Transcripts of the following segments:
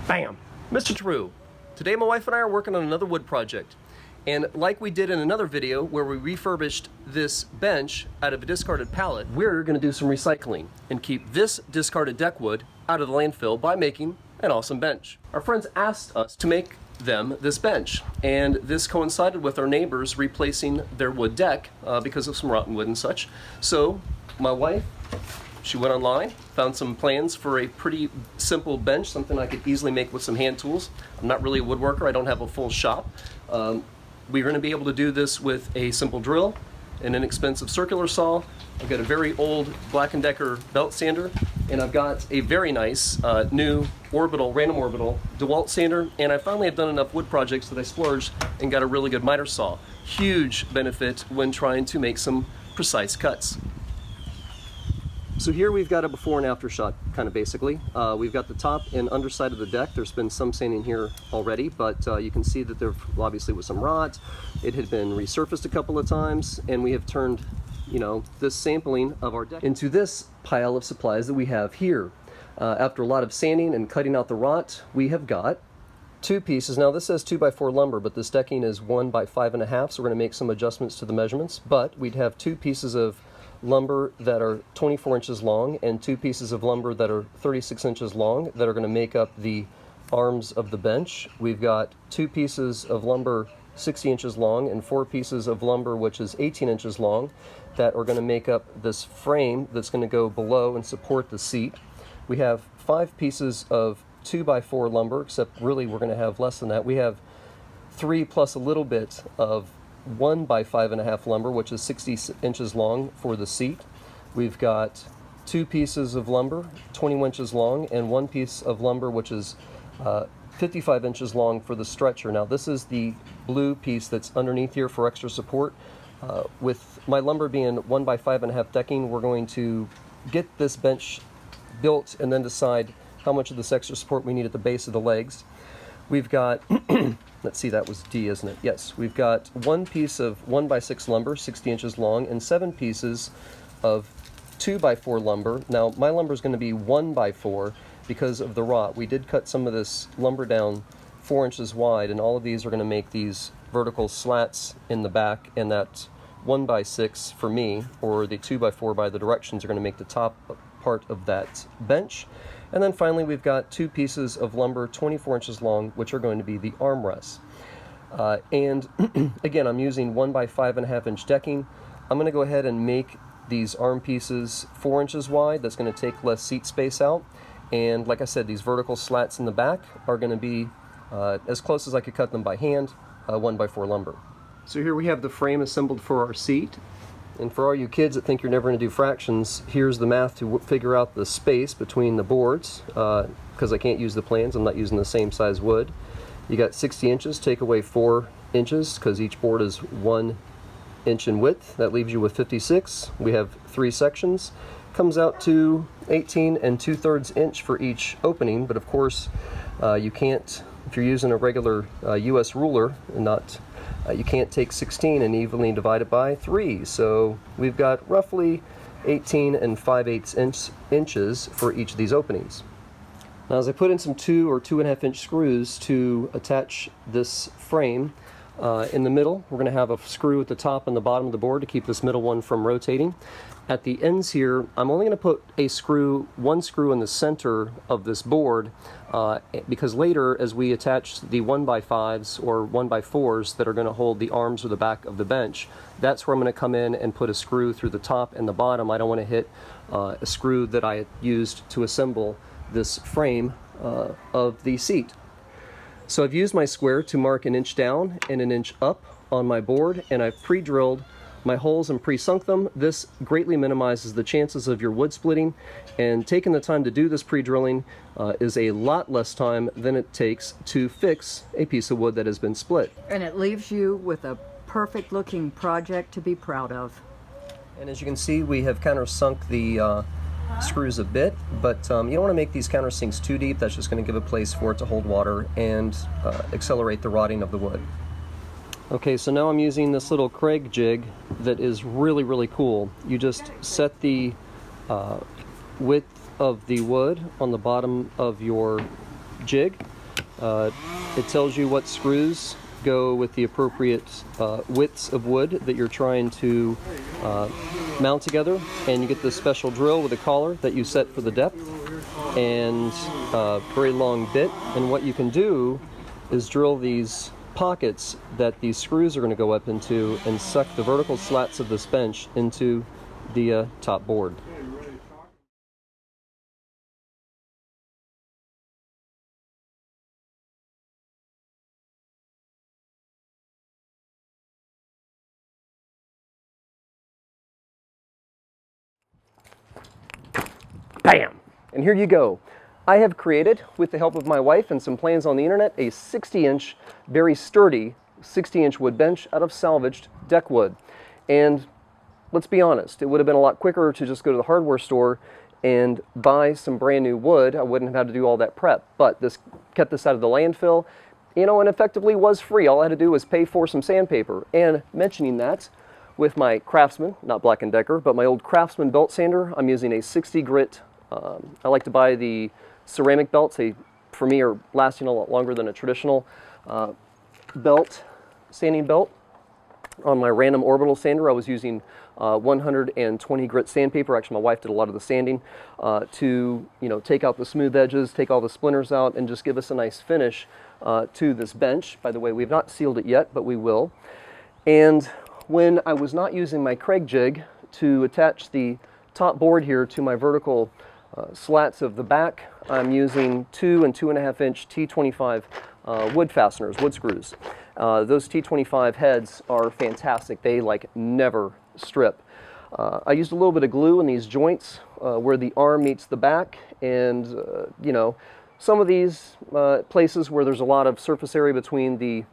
Bam! Mr. Tarrou. Today my wife and I are working on another wood project. And like we did in another video where we refurbished this bench out of a discarded pallet, we're going to do some recycling and keep this discarded deck wood out of the landfill by making an awesome bench. Our friends asked us to make them this bench, and this coincided with our neighbors replacing their wood deck because of some rotten wood and such. So my wife, she went online, found some plans for a pretty simple bench, something I could easily make with some hand tools. I'm not really a woodworker, I don't have a full shop. We're going to be able to do this with a simple drill, an inexpensive circular saw. I've got a very old Black & Decker belt sander, and I've got a very nice new random orbital DeWalt sander, and I finally have done enough wood projects that I splurged and got a really good miter saw. Huge benefit when trying to make some precise cuts. So here we've got a before and after shot, kind of basically. We've got the top and underside of the deck. There's been some sanding here already, but you can see that there obviously was some rot. It had been resurfaced a couple of times, and we have turned, this sampling of our deck into this pile of supplies that we have here. After a lot of sanding and cutting out the rot, we have got two pieces. Now this says 2x4 lumber, but this decking is 1x5.5, so we're going to make some adjustments to the measurements. But we'd have two pieces of lumber that are 24 inches long and two pieces of lumber that are 36 inches long that are going to make up the arms of the bench. We've got two pieces of lumber 60 inches long and four pieces of lumber which is 18 inches long that are going to make up this frame that's going to go below and support the seat. We have 5 pieces of 2x4 lumber, except really we're going to have less than that. We have 3 plus a little bit of 1x5.5 lumber, which is 60 inches long for the seat. We've got 2 pieces of lumber, 21 inches long, and 1 piece of lumber, which is 55 inches long for the stretcher. Now this is the blue piece that's underneath here for extra support. With my lumber being 1x5.5 decking, we're going to get this bench built and then decide how much of this extra support we need at the base of the legs. We've got, let's see, that was D, isn't it? Yes, we've got 1 piece of 1x6 lumber, 60 inches long, and 7 pieces of 2x4 lumber. Now, my lumber is going to be 1x4 because of the rot. We did cut some of this lumber down 4 inches wide, and all of these are going to make these vertical slats in the back, and that 1x6 for me, or the 2x4 by the directions, are going to make the top part of that bench. And then finally we've got 2 pieces of lumber 24 inches long, which are going to be the armrests. And again, I'm using 1x5.5 inch decking. I'm going to go ahead and make these arm pieces 4 inches wide. That's going to take less seat space out. And like I said, these vertical slats in the back are going to be as close as I could cut them by hand, 1x4 lumber. So here we have the frame assembled for our seat. And for all you kids that think you're never going to do fractions, here's the math to figure out the space between the boards, because I can't use the plans, I'm not using the same size wood. You got 60 inches, take away 4 inches, because each board is 1 inch in width. That leaves you with 56. We have 3 sections. Comes out to 18 2/3 inch for each opening, but of course you can't, if you're using a regular US ruler and not you can't take 16 and evenly divide it by 3, so we've got roughly 18 5/8 inches for each of these openings. Now as I put in some 2 or 2.5 inch screws to attach this frame, in the middle we're going to have a screw at the top and the bottom of the board to keep this middle one from rotating. At the ends here, I'm only going to put one screw in the center of this board because later as we attach the 1x5s or 1x4s that are going to hold the arms or the back of the bench, that's where I'm going to come in and put a screw through the top and the bottom. I don't want to hit a screw that I used to assemble this frame of the seat. So I've used my square to mark 1 inch down and 1 inch up on my board, and I've pre-drilled my holes and pre-sunk them. This greatly minimizes the chances of your wood splitting, and taking the time to do this pre-drilling is a lot less time than it takes to fix a piece of wood that has been split. And it leaves you with a perfect looking project to be proud of. And as you can see, we have countersunk the screws a bit, but you don't want to make these countersinks too deep. That's just going to give a place for it to hold water and accelerate the rotting of the wood. Okay, so now I'm using this little Craig jig that is really, really cool. You just set the width of the wood on the bottom of your jig, It tells you what screws go with the appropriate widths of wood that you're trying to mount together, and you get this special drill with a collar that you set for the depth and a very long bit. And what you can do is drill these pockets that these screws are going to go up into and suck the vertical slats of this bench into the top board. Bam! And here you go. I have created, with the help of my wife and some plans on the internet, a 60-inch, very sturdy 60-inch wood bench out of salvaged deck wood. And let's be honest, it would have been a lot quicker to just go to the hardware store and buy some brand new wood. I wouldn't have had to do all that prep, but this kept this out of the landfill, you know, and effectively was free. All I had to do was pay for some sandpaper. And mentioning that, with my Craftsman, not Black & Decker, but my old Craftsman belt sander, I'm using a 60 grit. I like to buy the ceramic belts. They, for me, are lasting a lot longer than a traditional sanding belt. On my random orbital sander, I was using 120 grit sandpaper. Actually, my wife did a lot of the sanding to, you know, take out the smooth edges, take all the splinters out, and just give us a nice finish to this bench. By the way, we've not sealed it yet, but we will. And when I was not using my Craig jig to attach the top board here to my vertical slats of the back, I'm using 2 and 2.5 inch T25 wood fasteners, wood screws. Those T25 heads are fantastic. They like never strip. I used a little bit of glue in these joints where the arm meets the back, and you know, some of these places where there's a lot of surface area between the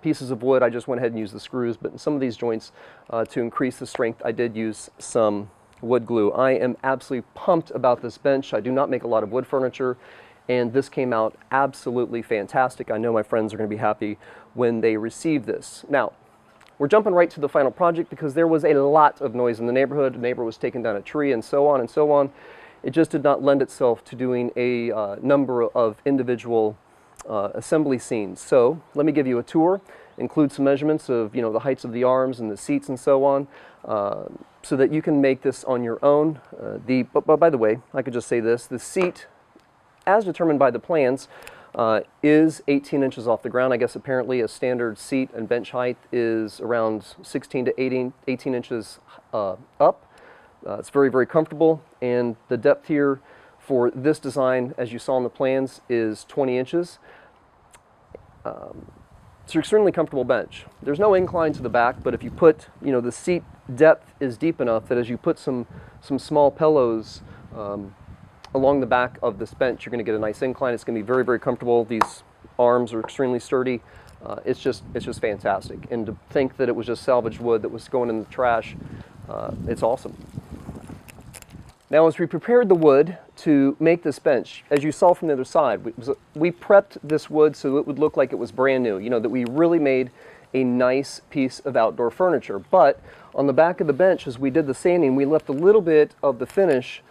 pieces of wood, I just went ahead and used the screws, but in some of these joints, to increase the strength, I did use some wood glue. I am absolutely pumped about this bench. I do not make a lot of wood furniture, and this came out absolutely fantastic. I know my friends are going to be happy when they receive this. Now, we're jumping right to the final project because there was a lot of noise in the neighborhood. A neighbor was taking down a tree and so on and so on. It just did not lend itself to doing a number of individual assembly scenes. So let me give you a tour, include some measurements of, you know, the heights of the arms and the seats and so on, so that you can make this on your own. But by the way, I could just say this, the seat, as determined by the plans, is 18 inches off the ground. I guess apparently a standard seat and bench height is around 16 to 18 inches up. It's very, very comfortable, and the depth here for this design, as you saw in the plans, is 20 inches. It's an extremely comfortable bench. There's no incline to the back, but if you put, you know, the seat depth is deep enough that as you put some small pillows along the back of this bench, you're going to get a nice incline. It's going to be very, very comfortable. These arms are extremely sturdy. It's just fantastic. And to think that it was just salvaged wood that was going in the trash, it's awesome. Now, as we prepared the wood to make this bench, as you saw from the other side, we prepped this wood so it would look like it was brand new, you know, that we really made a nice piece of outdoor furniture. But on the back of the bench, as we did the sanding, we left a little bit of the finish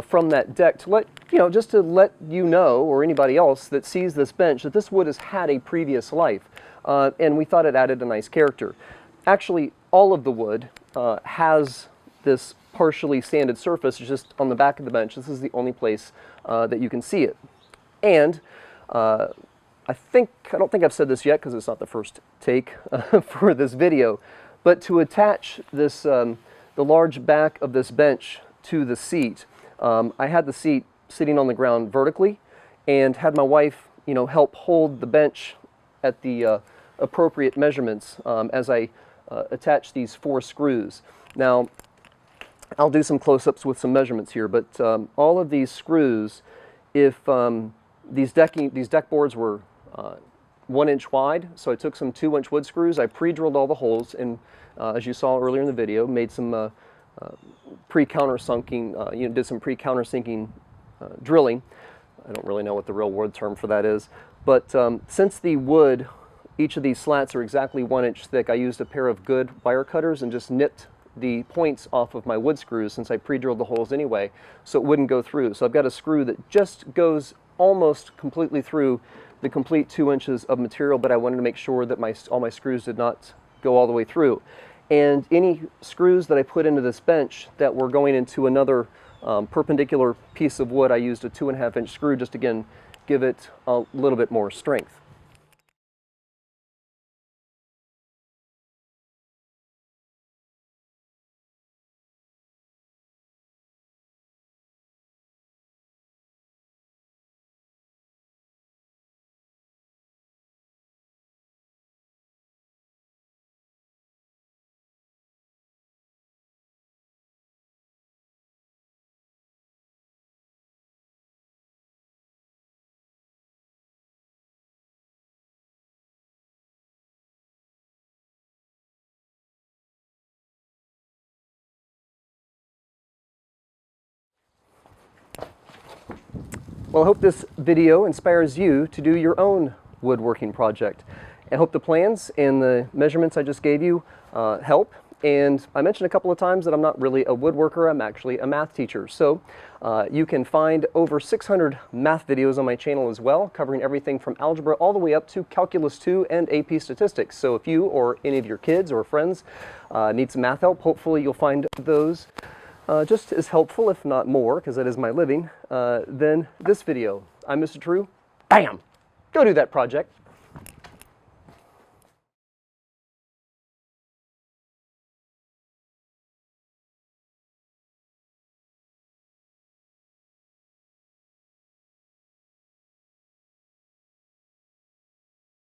from that deck to let, you know, just to let you know, or anybody else that sees this bench, that this wood has had a previous life. And we thought it added a nice character. Actually, all of the wood has this partially sanded surface. It's just on the back of the bench. This is the only place that you can see it. And I don't think I've said this yet because it's not the first take for this video, but to attach this, the large back of this bench to the seat, I had the seat sitting on the ground vertically and had my wife, you know, help hold the bench at the appropriate measurements as I attach these 4 screws. Now, I'll do some close-ups with some measurements here, but all of these screws, if these deck boards were 1 inch wide, so I took some 2-inch wood screws, I pre-drilled all the holes, and as you saw earlier in the video, made some pre-countersinking, did some pre-countersinking drilling. I don't really know what the real word term for that is, but since the wood, each of these slats are exactly 1 inch thick, I used a pair of good wire cutters and just nipped the points off of my wood screws since I pre-drilled the holes anyway, so it wouldn't go through. So I've got a screw that just goes almost completely through the complete 2 inches of material, but I wanted to make sure that all my screws did not go all the way through. And any screws that I put into this bench that were going into another perpendicular piece of wood, I used a 2.5 inch screw just again give it a little bit more strength. Well, I hope this video inspires you to do your own woodworking project. I hope the plans and the measurements I just gave you help. And I mentioned a couple of times that I'm not really a woodworker, I'm actually a math teacher. So you can find over 600 math videos on my channel as well, covering everything from algebra all the way up to Calculus 2 and AP Statistics. So if you or any of your kids or friends need some math help, hopefully you'll find those just as helpful, if not more, because that is my living, than this video. I'm Mr. Tarrou. Bam! Go do that project.